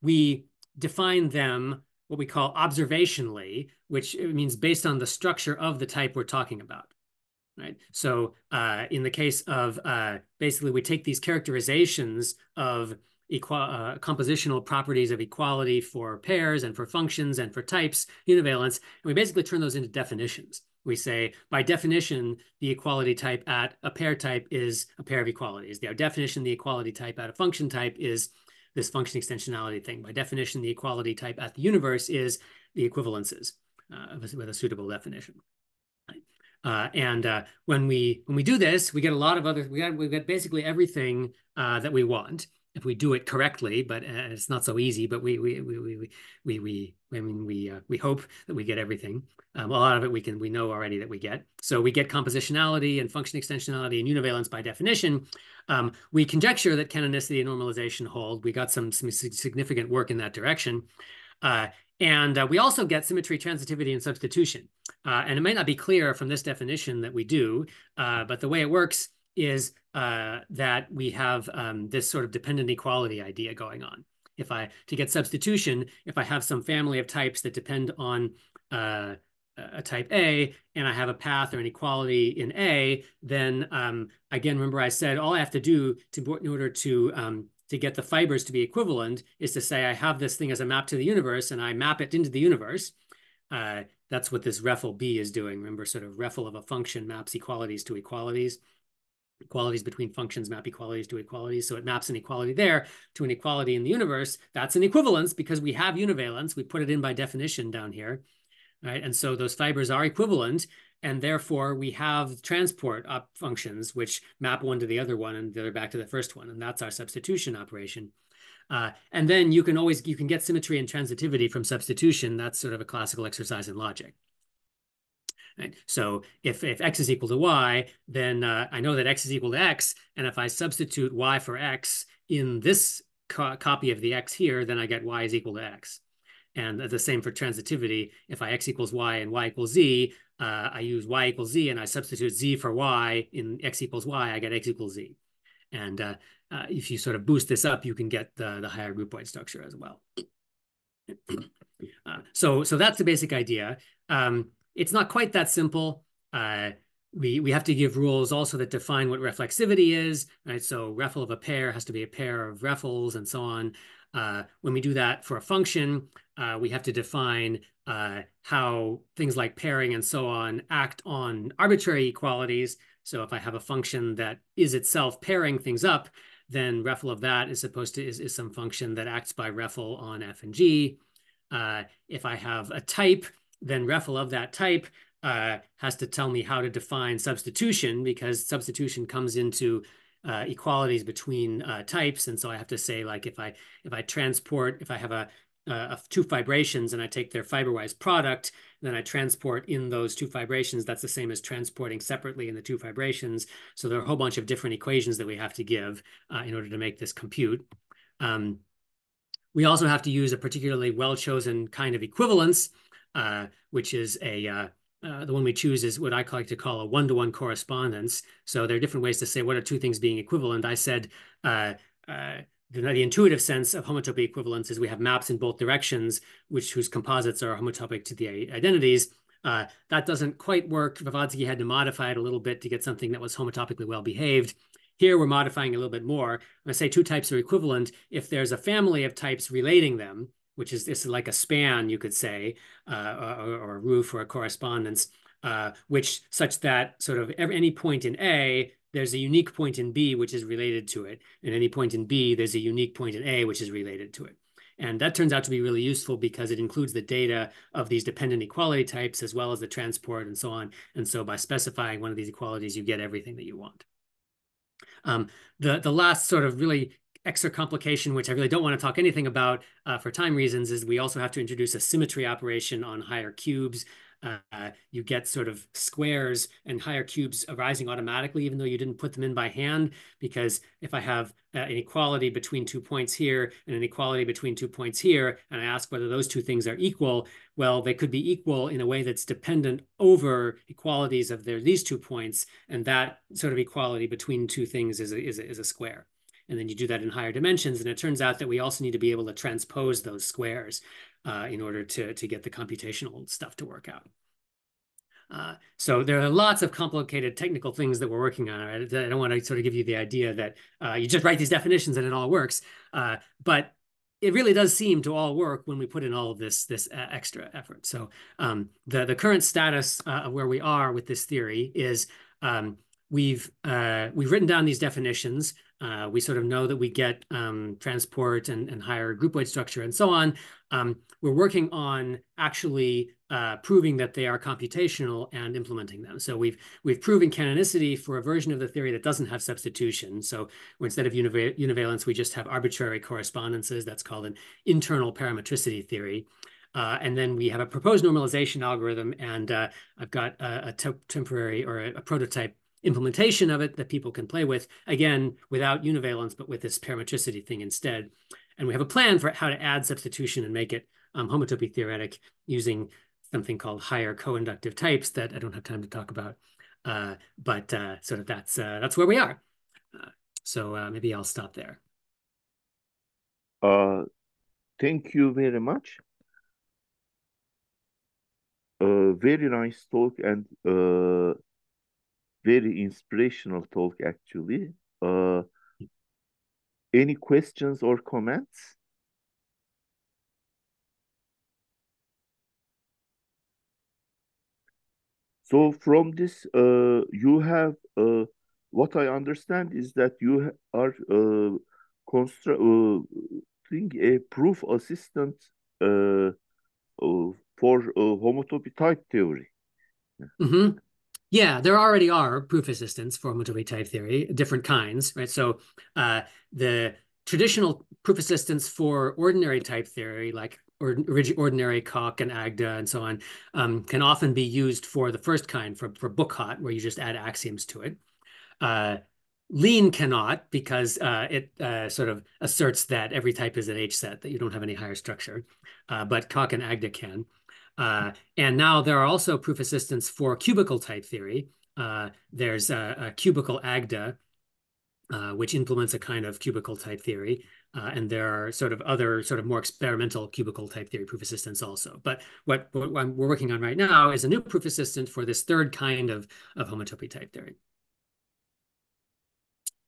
we define them what we call observationally, which means based on the structure of the type we're talking about. Right. So in the case of basically we take these characterizations of compositional properties of equality for pairs and for functions and for types, univalence, and we basically turn those into definitions. We say, by definition, the equality type at a pair type is a pair of equalities. By definition, the equality type at a function type is this function extensionality thing. By definition, the equality type at the universe is the equivalences with a suitable definition. When we do this, we get a lot of other. We get basically everything that we want if we do it correctly. But it's not so easy. But we hope that we get everything. A lot of it we know already that we get. So we get compositionality and function extensionality and univalence by definition. We conjecture that canonicity and normalization hold. We got some significant work in that direction. We also get symmetry, transitivity, and substitution. And it may not be clear from this definition that we do, but the way it works is that we have this sort of dependent equality idea going on. To get substitution, if I have some family of types that depend on a type A, and I have a path or an equality in A, then again, remember I said all I have to do in order to get the fibers to be equivalent is to say I have this thing as a map to the universe and I map it into the universe. That's what this REFL B is doing. Remember, sort of REFL of a function maps equalities to equalities. Equalities between functions map equalities to equalities. So it maps an equality there to an equality in the universe. That's an equivalence because we have univalence. We put it in by definition down here. Right? And so those fibers are equivalent. And therefore, we have transport functions which map one to the other one and the other back to the first one. And that's our substitution operation. And then you can get symmetry and transitivity from substitution. That's sort of a classical exercise in logic. Right? So if x is equal to y, then I know that x is equal to x. And if I substitute y for x in this copy of the x here, then I get y is equal to x. And the same for transitivity. If I x equals y and y equals z, I use y equals z and I substitute z for y in x equals y, I get x equals z. And if you sort of boost this up, you can get the higher groupoid structure as well. So that's the basic idea. It's not quite that simple. We have to give rules also that define what reflexivity is, right? So REFL of a pair has to be a pair of REFLs and so on. When we do that for a function, we have to define how things like pairing and so on act on arbitrary equalities. So if I have a function that is itself pairing things up, then REFL of that is supposed to is some function that acts by REFL on f and g. If I have a type, then REFL of that type has to tell me how to define substitution because substitution comes into equalities between types. And so I have to say, like, if I have two fibrations and I take their fiber-wise product, then I transport in those two fibrations, that's the same as transporting separately in the two fibrations. So there are a whole bunch of different equations that we have to give in order to make this compute. We also have to use a particularly well-chosen kind of equivalence, which is the one we choose is what I like to call a one-to-one correspondence. So there are different ways to say what are two things being equivalent. I said the intuitive sense of homotopy equivalence is we have maps in both directions, whose composites are homotopic to the identities. That doesn't quite work. Blavatsky had to modify it a little bit to get something that was homotopically well behaved. Here we're modifying a little bit more. I say two types are equivalent if there's a family of types relating them, which is like a span, you could say, or a roof or a correspondence, which such that sort of any point in A, there's a unique point in B which is related to it. And any point in B, there's a unique point in A which is related to it. And that turns out to be really useful because it includes the data of these dependent equality types as well as the transport and so on. And so by specifying one of these equalities, you get everything that you want. The last sort of really extra complication, which I really don't want to talk anything about for time reasons, is we also have to introduce a symmetry operation on higher cubes. You get sort of squares and higher cubes arising automatically, even though you didn't put them in by hand, because if I have an equality between 2 points here and an equality between 2 points here, and I ask whether those two things are equal, well, they could be equal in a way that's dependent over equalities of these 2 points, and that sort of equality between two things is a square. And then you do that in higher dimensions, and it turns out that we also need to be able to transpose those squares in order to get the computational stuff to work out. So there are lots of complicated technical things that we're working on. Right? I don't want to sort of give you the idea that you just write these definitions and it all works. But it really does seem to all work when we put in all of this extra effort. So the current status of where we are with this theory is we've written down these definitions. We sort of know that we get transport and higher group weight structure and so on. We're working on actually proving that they are computational and implementing them. So we've proven canonicity for a version of the theory that doesn't have substitution. So instead of univalence, we just have arbitrary correspondences. That's called an internal parametricity theory. And then we have a proposed normalization algorithm, and I've got a temporary or a prototype implementation of it that people can play with, again, without univalence, but with this parametricity thing instead. And we have a plan for how to add substitution and make it homotopy theoretic using something called higher co-inductive types that I don't have time to talk about. But sort of that's where we are. So maybe I'll stop there. Thank you very much. Very nice talk and very inspirational talk, actually. Any questions or comments? So from this, you have, what I understand is that you are constructing a proof assistant for homotopy type theory. Mm-hmm. Yeah, there already are proof assistants for homotopy type theory, different kinds, right? So the traditional proof assistants for ordinary type theory, like ordinary Koch and Agda and so on, can often be used for the first kind, for Book-Hot, where you just add axioms to it. Lean cannot, because it sort of asserts that every type is an H set, that you don't have any higher structure, but Koch and Agda can. And now there are also proof assistants for cubical type theory. There's a cubical Agda, which implements a kind of cubical type theory. And there are sort of other sort of more experimental cubical type theory proof assistants also. But what we're working on right now is a new proof assistant for this third kind of homotopy type theory.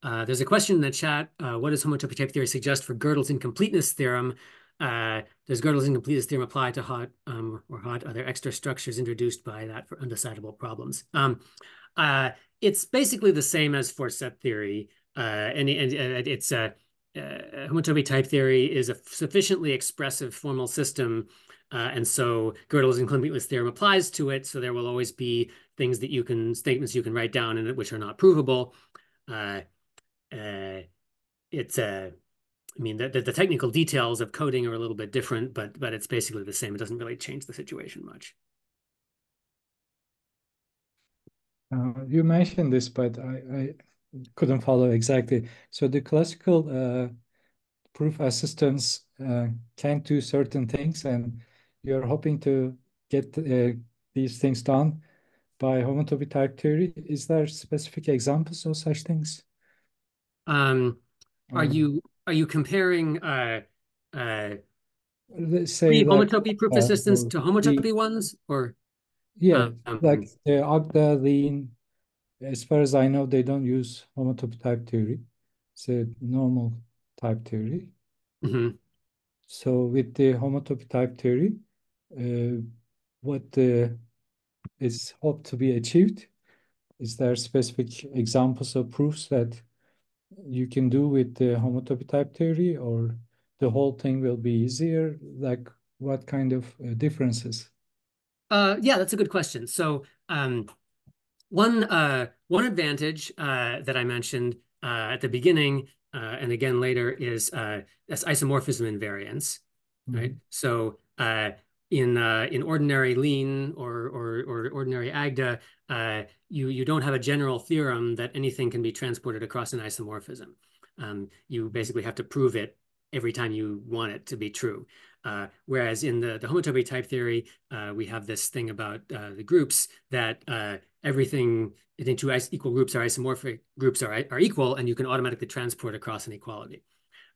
There's a question in the chat. What does homotopy type theory suggest for Gödel's incompleteness theorem? Does Gödel's incompleteness theorem apply to hot or hot? Are there extra structures introduced by that for undecidable problems? It's basically the same as for set theory. And it's homotopy type theory is a sufficiently expressive formal system. And so Gödel's incompleteness theorem applies to it. So there will always be statements you can write down in it which are not provable. I mean, the technical details of coding are a little bit different, but it's basically the same. It doesn't really change the situation much. You mentioned this, but I couldn't follow exactly. So the classical proof assistants can't do certain things, and you're hoping to get these things done by homotopy type theory. Is there specific examples of such things? Are you are you comparing Let's say like pre-homotopy proof assistants or to the homotopy ones, or yeah, like um, the Agda, Lean, as far as I know, they don't use homotopy type theory. It's a normal type theory. mhm. So with the homotopy type theory, uh, what is hoped to be achieved? Is there specific examples of proofs that you can do with the homotopy type theory, or the whole thing will be easier? Like what kind of differences? Yeah, that's a good question. So one advantage that I mentioned at the beginning and again later is that's isomorphism invariance, right? Mhm. So in ordinary lean or ordinary AGDA, you don't have a general theorem that anything can be transported across an isomorphism. You basically have to prove it every time you want it to be true. Whereas in the homotopy type theory, we have this thing about the groups that everything in two equal groups are isomorphic groups are equal, and you can automatically transport across an equality.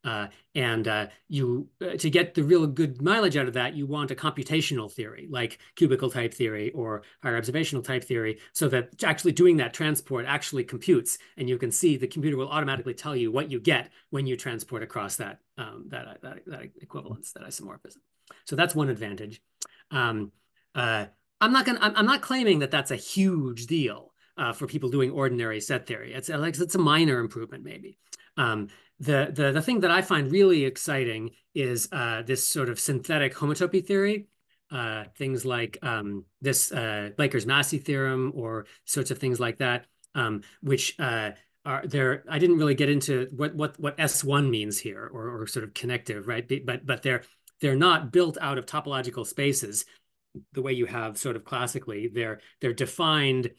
And you to get the real good mileage out of that, you want a computational theory like cubical type theory or higher observational type theory, so that actually doing that transport actually computes, and you can see the computer will automatically tell you what you get when you transport across that equivalence, that isomorphism. So that's one advantage. Um, uh, I'm not claiming that that's a huge deal for people doing ordinary set theory. It's a minor improvement maybe. Um, the thing that I find really exciting is this sort of synthetic homotopy theory. Things like this Baker's Massey theorem or sorts of things like that, which are there. I didn't really get into what S1 means here or sort of connective, right? But they're not built out of topological spaces the way you have sort of classically. They're defined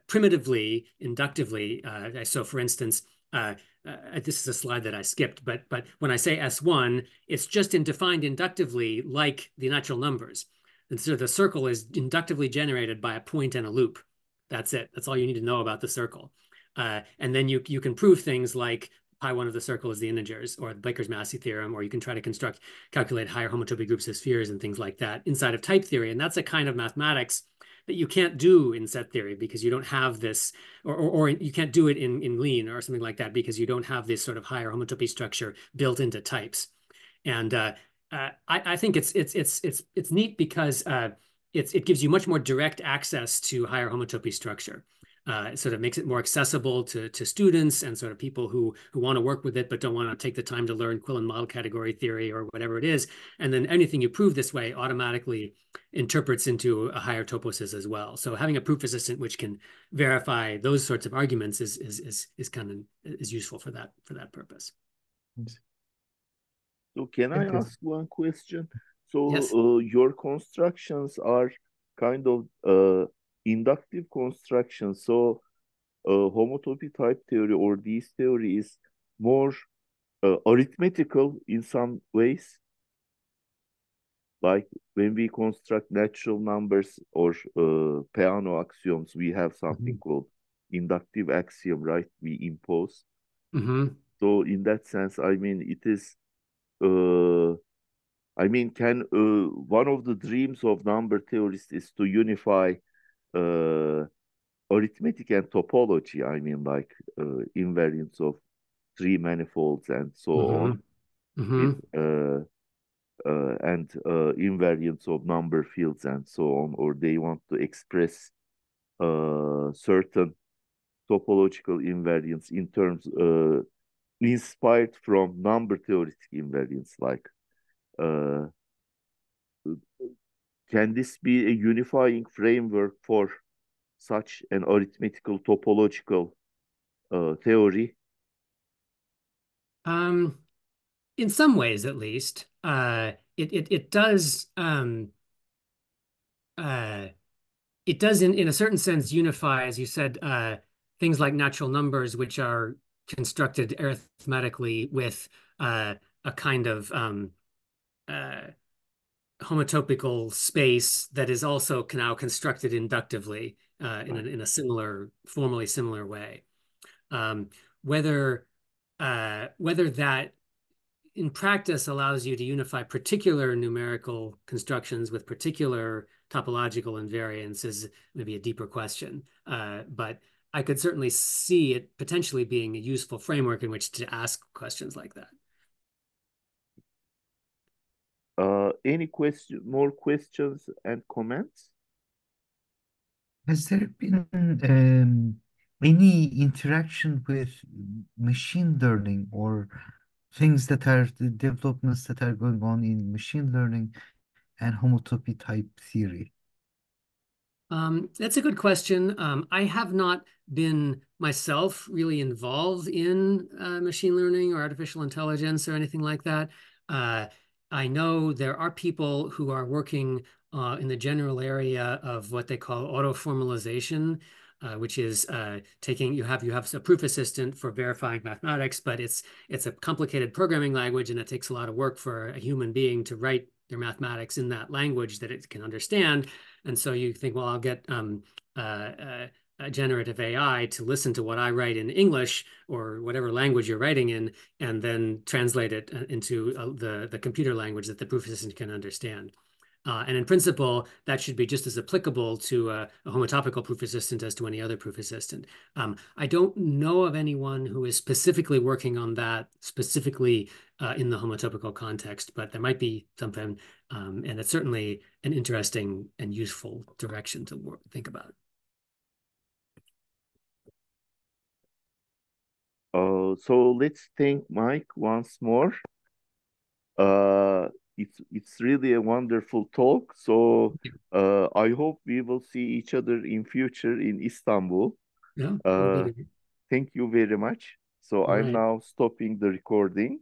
primitively, inductively. So, for instance, this is a slide that I skipped, but when I say S1, it's just defined inductively like the natural numbers. And so the circle is inductively generated by a point and a loop. That's it. That's all you need to know about the circle. And then you can prove things like pi1 of the circle is the integers, or the Baker's Massey theorem, or you can try to calculate higher homotopy groups of spheres and things like that inside of type theory. And that's a kind of mathematics that you can't do in set theory because you don't have this, or you can't do it in lean or something like that because you don't have this sort of higher homotopy structure built into types. And I think it's neat because it gives you much more direct access to higher homotopy structure. It sort of makes it more accessible to students and sort of people who want to work with it but don't want to take the time to learn Quillen model category theory or whatever it is. And then anything you prove this way automatically interprets into a higher topos as well. So having a proof assistant which can verify those sorts of arguments is kind of is useful for that purpose. So can I Thank you. ask one question? So Yes. your constructions are kind of inductive constructions. So homotopy type theory or this theory is more arithmetical in some ways. Like when we construct natural numbers or Peano axioms, we have something Mhm. called inductive axiom, right? We impose. Mm-hmm. So in that sense, I mean, it is. Uh, I mean, can one of the dreams of number theorists is to unify uh, arithmetic and topology? I mean, like invariance of three manifolds and so Mm-hmm. on, with Mm-hmm. and invariance of number fields and so on, or they want to express certain topological invariance in terms inspired from number theoretic invariance. Like, uh, can this be a unifying framework for such an arithmetical topological theory? In some ways, at least, it does uh, it does in a certain sense unify, as you said, things like natural numbers, which are constructed arithmetically with a kind of uh, homotopical space that is also now constructed inductively Right. in a similar, formally similar way. Um, whether whether that in practice allows you to unify particular numerical constructions with particular topological invariants is maybe a deeper question. But I could certainly see it potentially being a useful framework in which to ask questions like that. Any more questions and comments? Has there been any interaction with machine learning or things that are the developments that are going on in machine learning and homotopy type theory? That's a good question. I have not been myself really involved in machine learning or artificial intelligence or anything like that. I know there are people who are working in the general area of what they call auto-formalization, which is taking you have a proof assistant for verifying mathematics, but it's a complicated programming language, and it takes a lot of work for a human being to write their mathematics in that language that it can understand. And so you think, well, I'll get a generative AI to listen to what I write in English or whatever language you're writing in, and then translate it into the computer language that the proof assistant can understand. And in principle, that should be just as applicable to a homotopical proof assistant as to any other proof assistant. I don't know of anyone who is specifically working on that specifically in the homotopical context, but there might be something, and it's certainly an interesting and useful direction to think about. So let's thank Mike once more. It's really a wonderful talk. So I hope we will see each other in future in Istanbul. Yeah, that would be great. Thank you very much. So All I'm right. now stopping the recording.